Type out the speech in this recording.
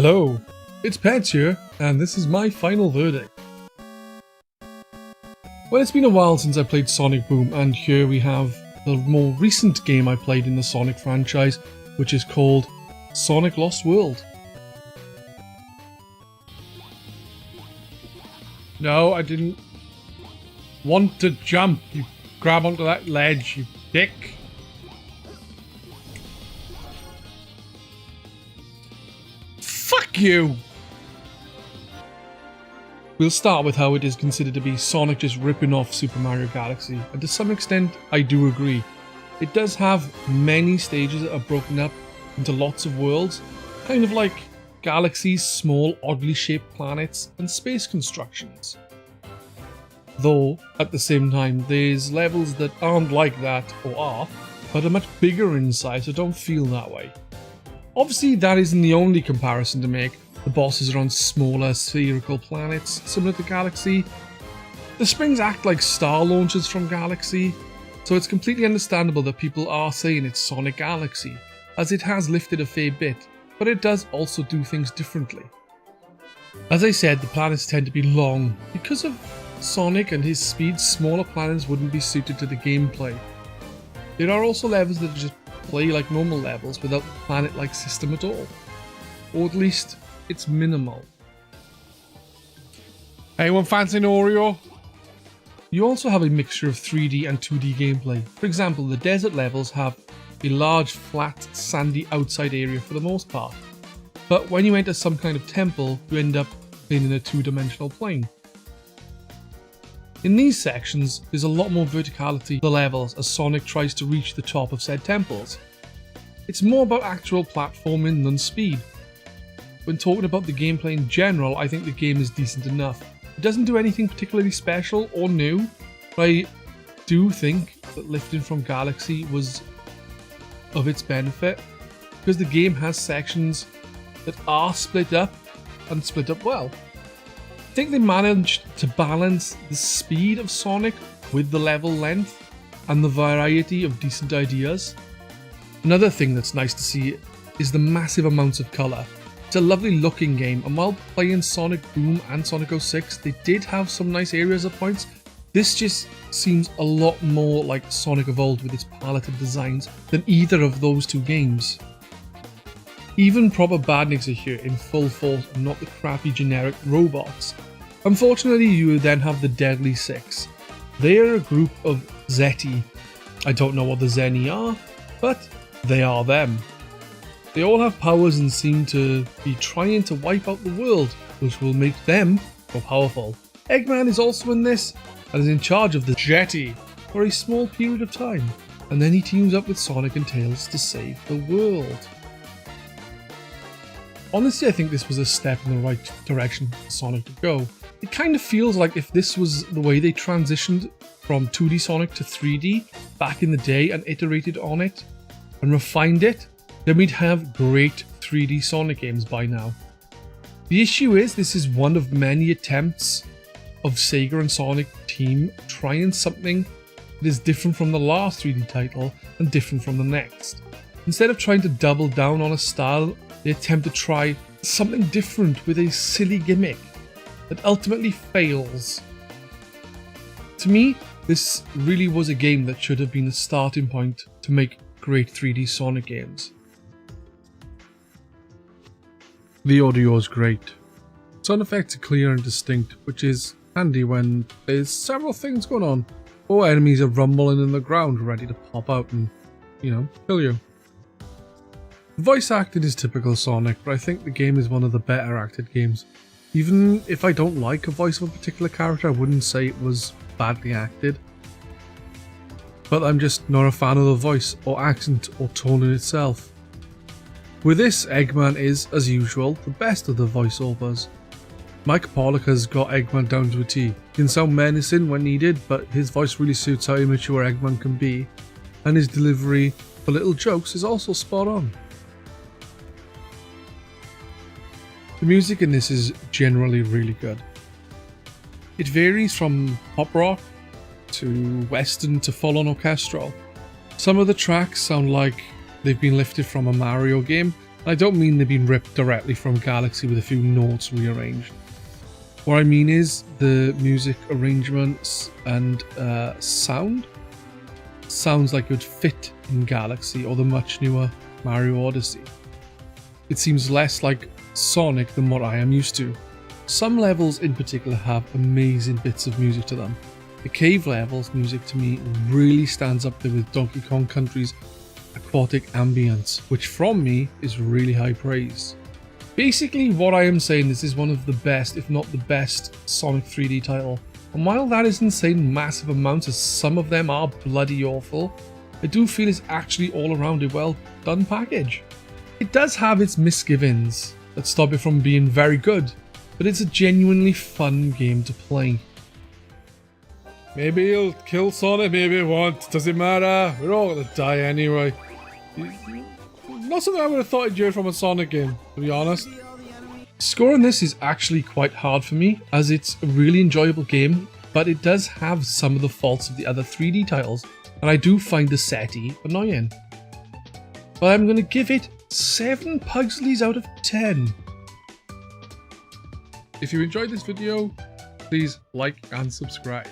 Hello, it's Pedz here, and this is my final verdict. Well, it's been a while since I played Sonic Boom, and here we have the more recent game I played in the Sonic franchise, which is called Sonic Lost World. No, I didn't want to jump. You grab onto that ledge, you dick. Fuck you! We'll start with how it is considered to be Sonic just ripping off Super Mario Galaxy, and to some extent I do agree. It does have many stages that are broken up into lots of worlds, kind of like Galaxy's small oddly shaped planets and space constructions. Though, at the same time, there's levels that aren't like that, or are, but are much bigger in size, so don't feel that way. Obviously that isn't the only comparison to make. The bosses are on smaller spherical planets, similar to Galaxy. The springs act like star launchers from Galaxy, so it's completely understandable that people are saying it's Sonic Galaxy, as it has lifted a fair bit, but it does also do things differently. As I said, the planets tend to be long. Because of Sonic and his speed, smaller planets wouldn't be suited to the gameplay. There are also levels that just play like normal levels without the planet-like system at all. Or at least, it's minimal. Anyone fancy an Oreo? You also have a mixture of 3D and 2D gameplay. For example, the desert levels have a large, flat, sandy outside area for the most part. But when you enter some kind of temple, you end up playing in a two-dimensional plane. In these sections, there's a lot more verticality to the levels as Sonic tries to reach the top of said temples. It's more about actual platforming than speed. When talking about the gameplay in general, I think the game is decent enough. It doesn't do anything particularly special or new, but I do think that lifting from Galaxy was of its benefit, because the game has sections that are split up and split up well. I think they managed to balance the speed of Sonic with the level length and the variety of decent ideas. Another thing that's nice to see is the massive amounts of colour. It's a lovely looking game, and while playing Sonic Boom and Sonic 06, they did have some nice areas at points. This just seems a lot more like Sonic Evolved with its paletted designs than either of those two games. Even proper badniks are here in full force and not the crappy generic robots. Unfortunately, you then have the Deadly Six. They are a group of Zeti. I don't know what the Zeni are, but they are them. They all have powers and seem to be trying to wipe out the world, which will make them more powerful. Eggman is also in this and is in charge of the Jetty for a small period of time, and then he teams up with Sonic and Tails to save the world. Honestly, I think this was a step in the right direction for Sonic to go. It kind of feels like if this was the way they transitioned from 2D Sonic to 3D back in the day and iterated on it and refined it, then we'd have great 3D Sonic games by now. The issue is this is one of many attempts of Sega and Sonic team trying something that is different from the last 3D title and different from the next. Instead of trying to double down on a style, they attempt to try something different with a silly gimmick that ultimately fails. To me, this really was a game that should have been a starting point to make great 3D Sonic games. The audio is great. Sound effects are clear and distinct, which is handy when there's several things going on, or enemies are rumbling in the ground ready to pop out and, kill you. The voice acting is typical Sonic, but I think the game is one of the better acted games. Even if I don't like a voice of a particular character, I wouldn't say it was badly acted. But I'm just not a fan of the voice, or accent, or tone in itself. With this, Eggman is, as usual, the best of the voiceovers. Mike Pollock has got Eggman down to a T. He can sound menacing when needed, but his voice really suits how immature Eggman can be, and his delivery for little jokes is also spot on. The music in this is generally really good. It varies from pop rock to western to full-on orchestral. Some of the tracks sound like they've been lifted from a Mario game, I don't mean they've been ripped directly from Galaxy with a few notes rearranged. What I mean is the music arrangements and sound sounds like it would fit in Galaxy or the much newer Mario Odyssey. It seems less like Sonic than what I am used to. Some levels in particular have amazing bits of music to them. The cave levels music to me really stands up there with Donkey Kong Country's aquatic ambience, which from me is really high praise. Basically what I am saying, this is one of the best, if not the best, Sonic 3D title. And while that isn't saying massive amounts as some of them are bloody awful, I do feel it's actually all around a well done package. It does have its misgivings that stop it from being very good, but it's a genuinely fun game to play. Maybe he'll kill Sonic, maybe he won't, doesn't matter, we're all gonna die anyway. Not something I would have thought endured from a Sonic game, to be honest. Scoring this is actually quite hard for me, as it's a really enjoyable game, but it does have some of the faults of the other 3D titles, and I do find the SETI annoying. But I'm going to give it 7 Pugsleys out of 10. If you enjoyed this video, please like and subscribe.